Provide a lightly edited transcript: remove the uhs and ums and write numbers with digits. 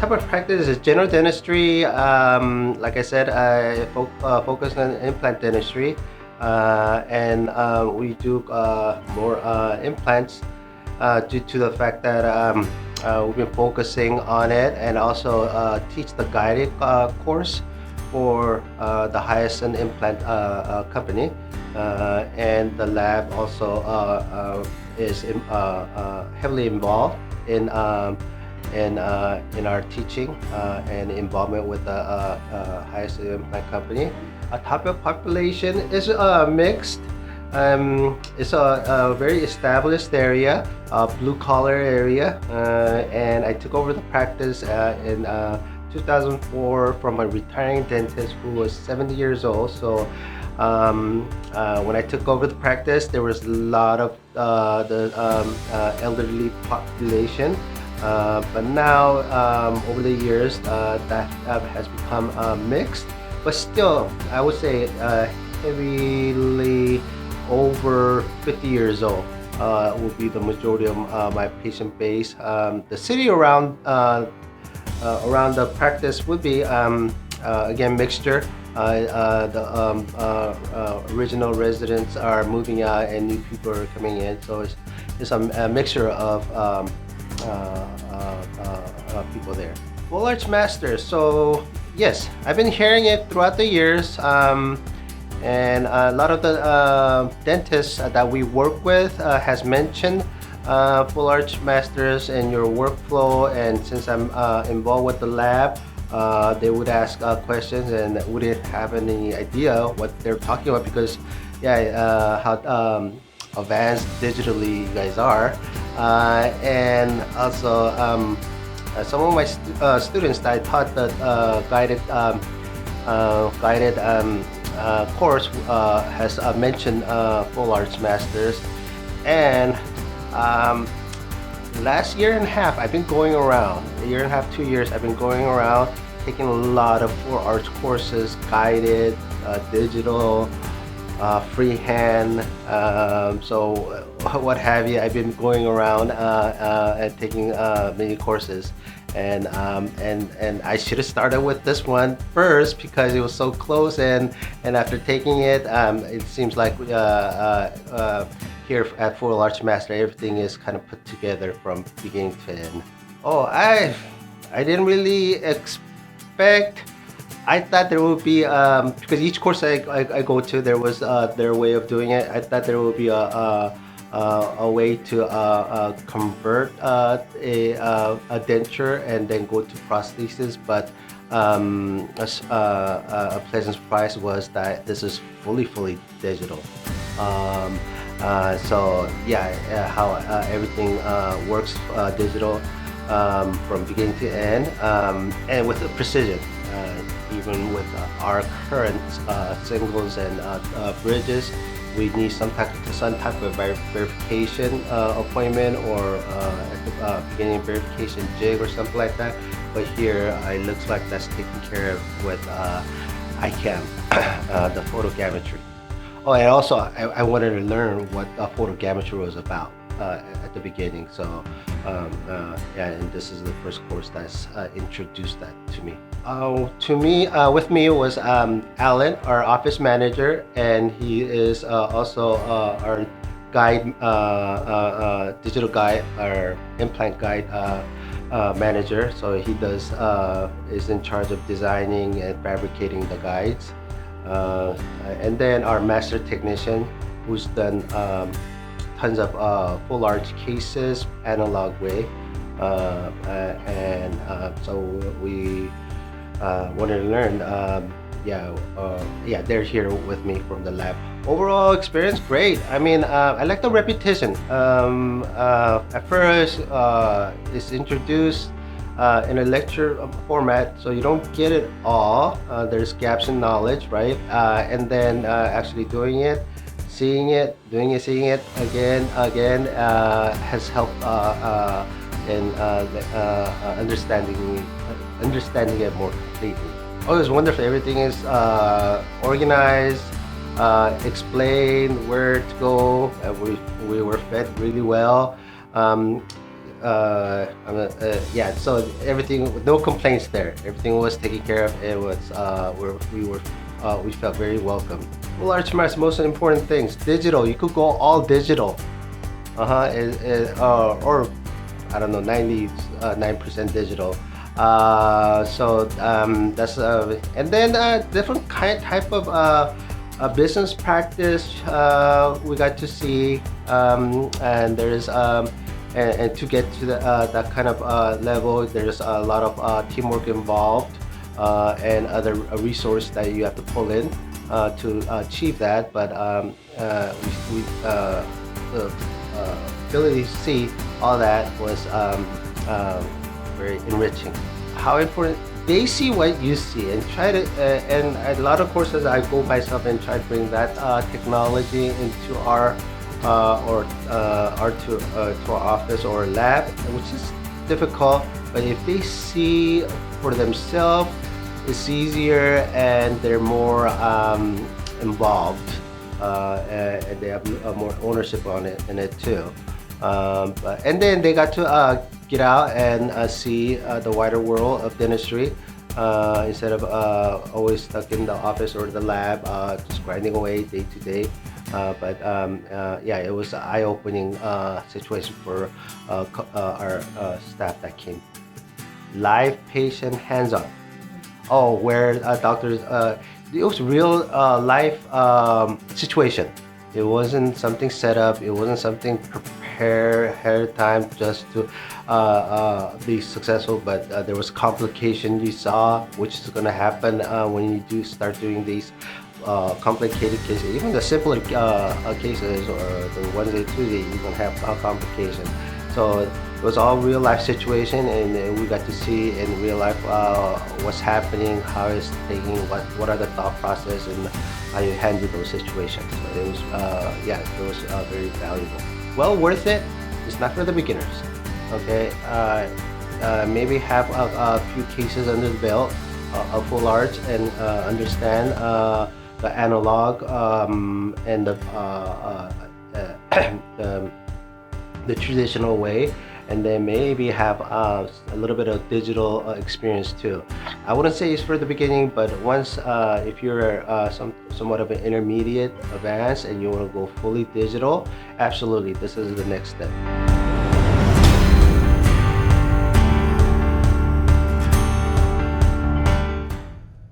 type of practice is general dentistry. Like I said, I focus on implant dentistry, and we do more implants due to the fact that we've been focusing on it, and also teach the guided course for the highest end implant company. And the lab also is heavily involved in in our teaching and involvement with the highest implant company. Our target population is mixed. It's a very established area, blue collar area, and I took over the practice in 2004 from a retiring dentist who was 70 years old. So when I took over the practice, there was a lot of the elderly population. But now, over the years, that has become mixed. But still, I would say heavily over 50 years old will be the majority of my patient base. The city around the practice would be again mixture. The original residents are moving out and new people are coming in, so it's a mixture of people there. Full Arch Masters. So yes, I've been hearing it throughout the years, and a lot of the dentists that we work with has mentioned Full Arch Masters in your workflow. And since I'm involved with the lab, they would ask questions and wouldn't have any idea what they're talking about, because how advanced digitally you guys are. And also some of my students that I taught the guided course has mentioned Full Arch Masters. And last year and a half, I've been going around, a year and a half, 2 years, I've been going around taking a lot of Full Arch courses, guided, digital, freehand, so what have you. I've been going around and taking many courses, and I should have started with this one first because it was so close, and after taking it, it seems like here at Full Arch Master, everything is kind of put together from beginning to end. Oh, I didn't really expect. I thought there would be because each course I go to, there was their way of doing it. I thought there would be a way to convert a denture and then go to prosthesis, but a pleasant surprise was that this is fully digital. So yeah, how everything works digital from beginning to end, and with precision. Even with our current singles and bridges, we need some type of verification appointment, or at the beginning verification jig or something like that. But here, it looks like that's taken care of with ICAM, the photogrammetry. Oh, and also I wanted to learn what photogrammetry was about at the beginning. So yeah, and this is the first course that's introduced that to me. With me was Alan, our office manager, and he is also our guide, digital guide, our implant guide manager. So he is in charge of designing and fabricating the guides. And then our master technician, who's done tons of full arch cases, analog way, and so we wanted to learn. They're here with me from the lab. Overall experience, great. I mean, I like the repetition. At first, it's introduced in a lecture format, so you don't get it all. There's gaps in knowledge, right? And then actually doing it, seeing it, doing it, seeing it again, has helped in understanding it more completely. Oh, it was wonderful. Everything is organized, explained where to go. We were fed really well. yeah. So everything, no complaints there. Everything was taken care of. It was we felt very welcome. Large mass, most important things, digital. You could go all digital. Or I don't know, 99% digital. That's and then different type of business practice we got to see, and there's and to get to that kind of level, there's a lot of teamwork involved, and other resource that you have to pull in to achieve that. But the ability to see all that was very enriching. How important they see what you see, and try to and a lot of courses I go myself and try to bring that technology into our to our office or lab, which is difficult. But if they see for themselves, it's easier and they're more involved, and they have more ownership on it in it too. And then they got to get out and see the wider world of dentistry, instead of always stuck in the office or the lab, just grinding away day to day. Yeah, it was an eye-opening situation for our staff that came. Live patient hands-on. Oh, where doctors, it was real life situation. It wasn't something set up. It wasn't something prepared ahead of time just to be successful. But there was complication you saw, which is going to happen when you do start doing these complicated cases. Even the simpler cases, or the ones they do, they even have complications. So it was all real life situation, and we got to see in real life what's happening, how it's taking, what are the thought process, and how you handle those situations. So it was, yeah, it was very valuable. Well worth it. It's not for the beginners. Okay, maybe have a few cases under the belt, a full arch, and understand the analog and the traditional way, and then maybe have a little bit of digital experience too. I wouldn't say it's for the beginning, but once if you're somewhat of an intermediate advanced and you want to go fully digital, absolutely, this is the next step.